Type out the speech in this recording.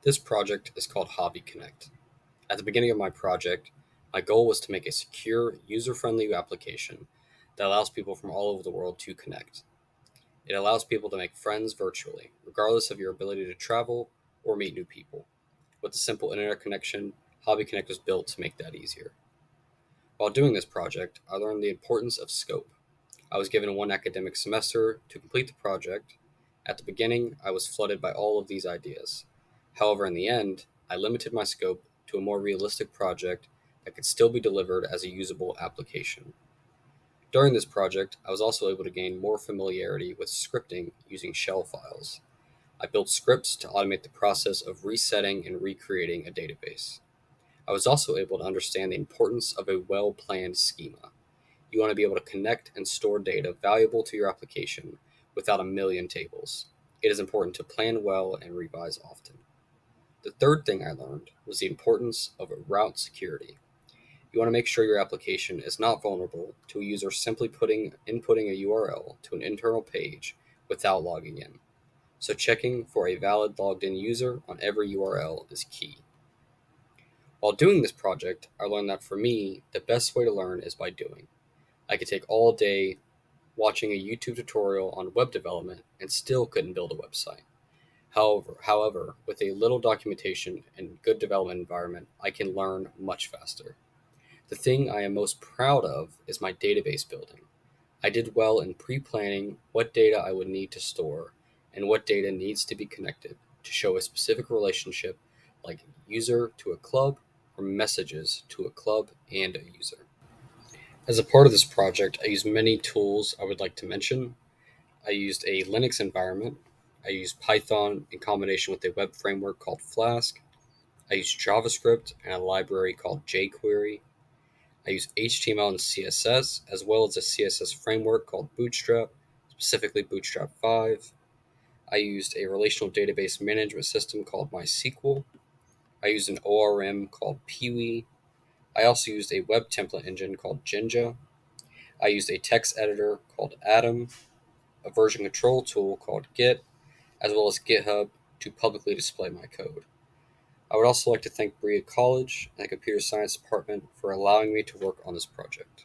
This project is called Hobby Connect. At the beginning of my project, my goal was to make a secure, user-friendly application that allows people from all over the world to connect. It allows people to make friends virtually, regardless of your ability to travel or meet new people. With a simple internet connection, Hobby Connect was built to make that easier. While doing this project, I learned the importance of scope. I was given one academic semester to complete the project. At the beginning, I was flooded by all of these ideas. However, in the end, I limited my scope to a more realistic project that could still be delivered as a usable application. During this project, I was also able to gain more familiarity with scripting using shell files. I built scripts to automate the process of resetting and recreating a database. I was also able to understand the importance of a well-planned schema. You want to be able to connect and store data valuable to your application without a million tables. It is important to plan well and revise often. The third thing I learned was the importance of route security. You want to make sure your application is not vulnerable to a user simply inputting a URL to an internal page without logging in. So checking for a valid logged in user on every URL is key. While doing this project, I learned that for me, the best way to learn is by doing. I could take all day watching a YouTube tutorial on web development and still couldn't build a website. However, with a little documentation and good development environment, I can learn much faster. The thing I am most proud of is my database building. I did well in pre-planning what data I would need to store and what data needs to be connected to show a specific relationship like user to a club or messages to a club and a user. As a part of this project, I used many tools I would like to mention. I used a Linux environment. I used Python in combination with a web framework called Flask. I used JavaScript and a library called jQuery. I use HTML and CSS, as well as a CSS framework called Bootstrap, specifically Bootstrap 5. I used a relational database management system called MySQL. I used an ORM called PEEWEE. I also used a web template engine called Jinja. I used a text editor called Atom, a version control tool called Git, as well as Github to publicly display my code. I would also like to thank Berea College and the Computer Science Department for allowing me to work on this project.